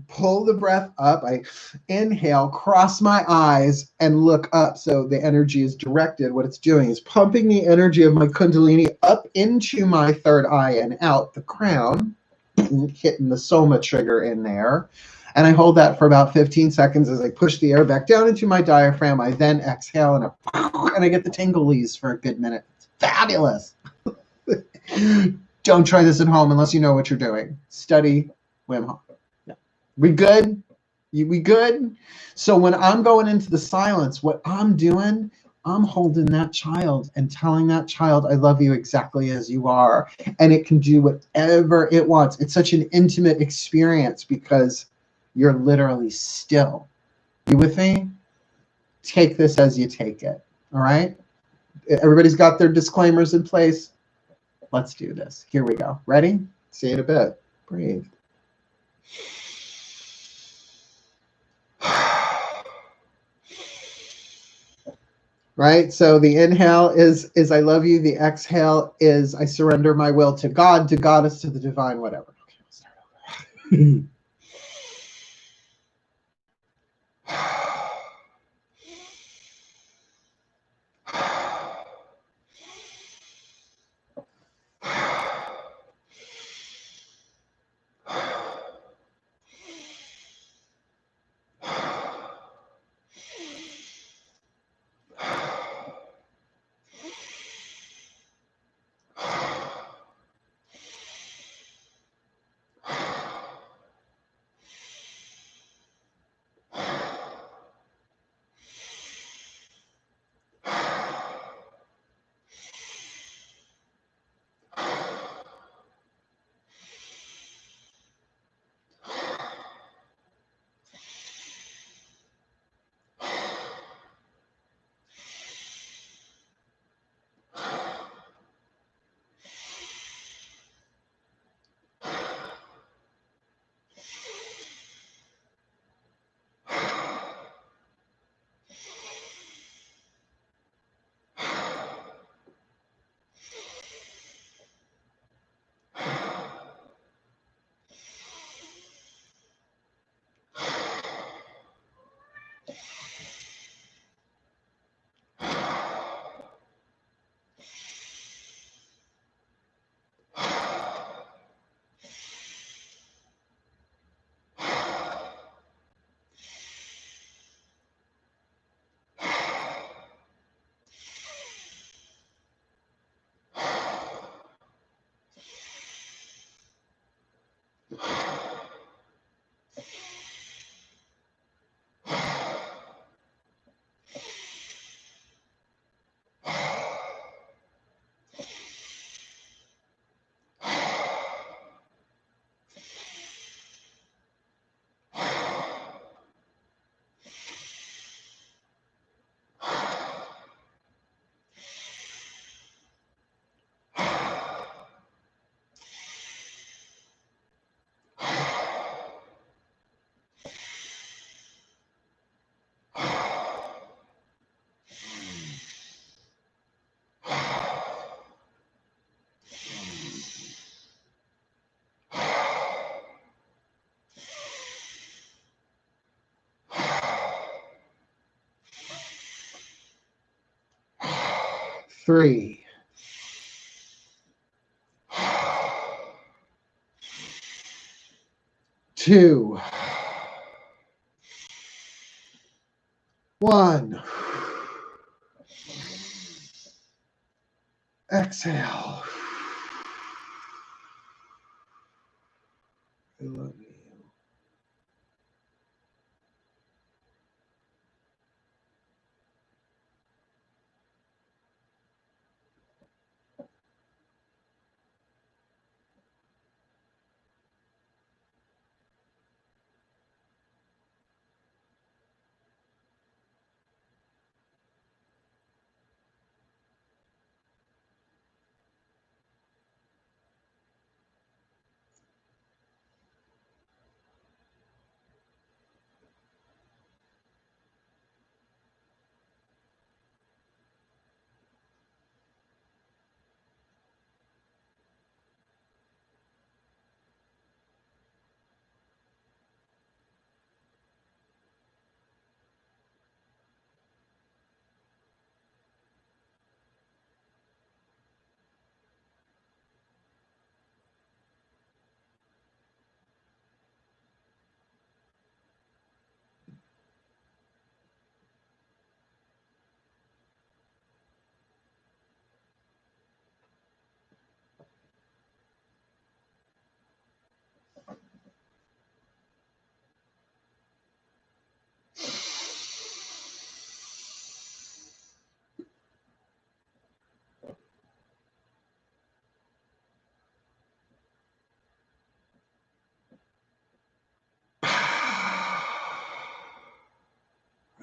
pull the breath up. I inhale, cross my eyes, and look up. So the energy is directed. What it's doing is pumping the energy of my Kundalini up into my third eye and out the crown, hitting the soma trigger in there. And I hold that for about 15 seconds as I push the air back down into my diaphragm. I then exhale and I get the tinglies for a good minute. It's fabulous. Don't try this at home unless you know what you're doing. Study Wim Hof. We good? We good? So when I'm going into the silence, what I'm doing, I'm holding that child and telling that child, I love you exactly as you are. And it can do whatever it wants. It's such an intimate experience because you're literally still. You with me? Take this as you take it. All right? Everybody's got their disclaimers in place. Let's do this. Here we go. Ready? See you in a bit. Breathe. Right? So the inhale is I love you. The exhale is I surrender my will to God, to Goddess, to the divine, whatever. Okay, we'll start over. Three. Two. One. Exhale. I love you.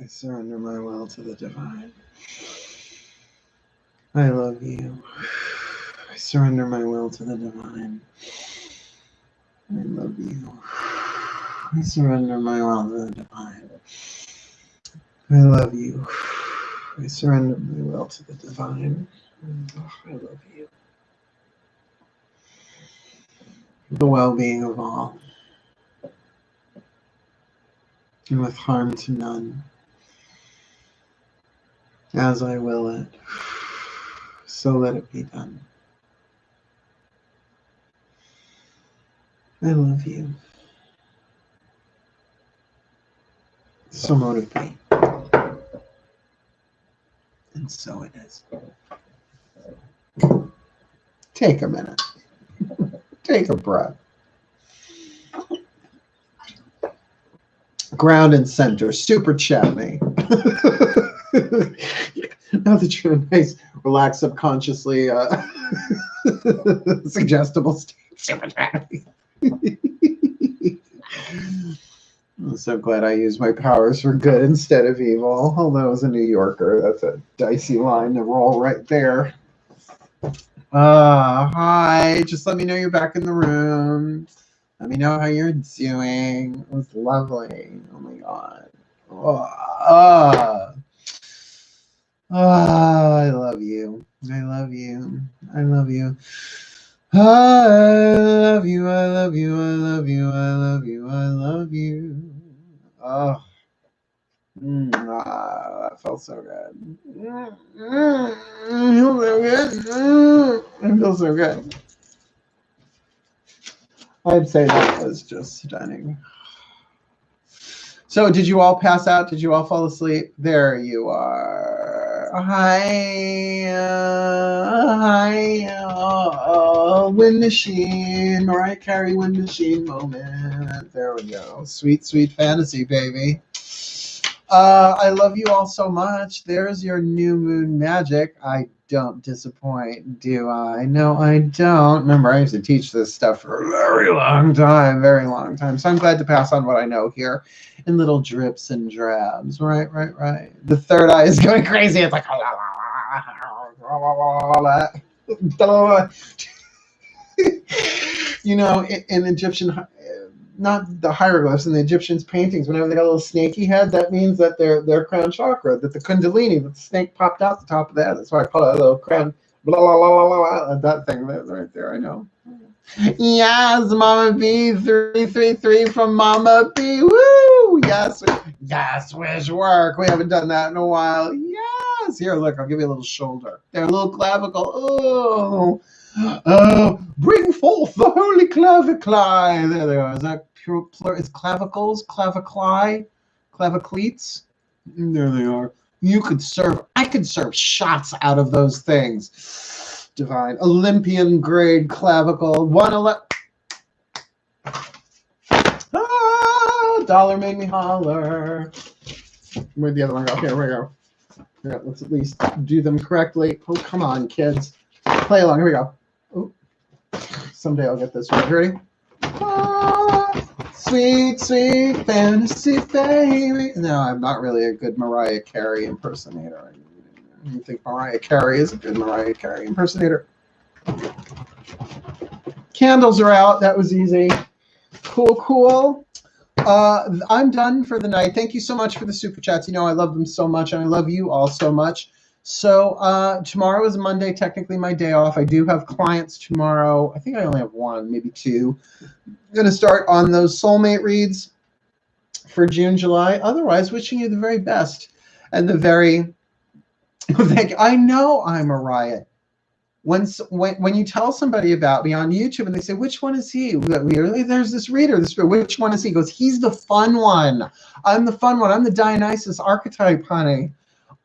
I surrender my will to the divine. I love you. I surrender my will to the divine. I love you. I surrender my will to the divine. I love you. I surrender my will to the divine. I love you. The well-being of all, and with harm to none, as I will it, so let it be done. I love you. So mote it be. And so it is. Take a minute. Take a breath. Ground and center. Super chat me. Now that you're in a nice, relaxed, subconsciously suggestible state. Super chat me. I'm so glad I used my powers for good instead of evil. Although as a New Yorker, that's a dicey line to roll right there. Hi. Just let me know you're back in the room. Let me know how you're doing. It was lovely. Oh my God. I love you. I love you. I love you. I love you. I love you. I love you. I love you. I love you. Oh. That felt so good. It feels so good. I'd say that was just stunning. So, did you all pass out? Did you all fall asleep? There you are. Hi, Wind Machine, Mariah Carey Wind Machine moment. There we go. Sweet, sweet fantasy, baby. I love you all so much. There's your new moon magic. I don't disappoint, do I? No, I don't. Remember, I used to teach this stuff for a very long time, So I'm glad to pass on what I know here in little drips and drabs. Right. The third eye is going crazy. It's like, you know, in Egyptian, not the hieroglyphs, in the Egyptians' paintings, whenever they got a little snaky head, that means that their crown chakra, that the kundalini, that the snake popped out the top of the head. That's why I call it a little crown, blah, blah, blah, blah, blah, that thing right there, I know. Yes, Mama B, 333 from Mama B, woo! Yes, wish work. We haven't done that in a while. Yes, here, look, I'll give you a little shoulder. There, a little clavicle. Oh, bring forth the holy claviculi. There they are. Is that pure plural? Is clavicles, claviculi, clavicleats? There they are. I could serve shots out of those things. Divine. Olympian grade clavicle. Dollar made me holler. Where'd the other one go? Here we go. Yeah, let's at least do them correctly. Oh, come on, kids. Play along. Here we go. Ooh. Someday I'll get this right. Ready? Sweet, sweet fantasy baby. No, I'm not really a good Mariah Carey impersonator. I don't think Mariah Carey is a good Mariah Carey impersonator. Candles are out. That was easy. Cool. I'm done for the night. Thank you so much for the super chats. You know I love them so much, and I love you all so much. So tomorrow is Monday, technically my day off. I do have clients tomorrow. I think I only have one, maybe two. I'm going to start on those soulmate reads for June, July. Otherwise, wishing you the very best and the very I know I'm a riot. When you tell somebody about me on YouTube and they say, which one is he? There's this reader, which one is he? He goes, he's the fun one. I'm the fun one. I'm the Dionysus archetype, honey.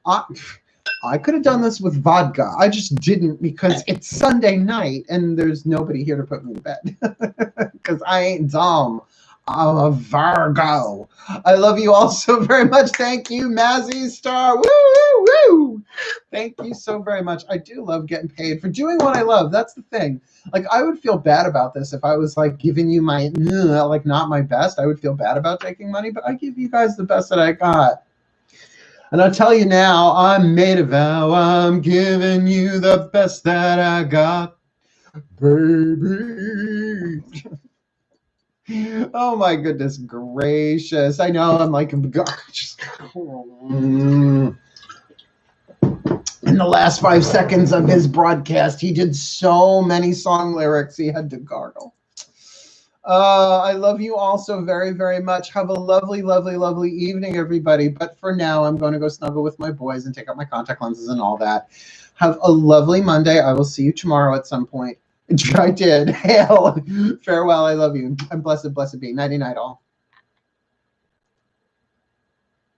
I could have done this with vodka. I just didn't because it's Sunday night and there's nobody here to put me to bed. Because I ain't dumb. I'm a Virgo. I love you all so very much. Thank you, Mazzy Star. Woo, woo, woo. Thank you so very much. I do love getting paid for doing what I love. That's the thing. Like, I would feel bad about this if I was, like, giving you my, like, not my best. I would feel bad about taking money, but I give you guys the best that I got. And I'll tell you now, I made a vow, I'm giving you the best that I got, baby. Oh my goodness gracious. I know I'm like, just, in the last 5 seconds of his broadcast, he did so many song lyrics, he had to gargle. I love you all so very, very much. Have a lovely, lovely, lovely evening, everybody. But for now, I'm going to go snuggle with my boys and take out my contact lenses and all that. Have a lovely Monday. I will see you tomorrow at some point. I did. Hail. Farewell. I love you. And blessed, blessed be. Nighty night all.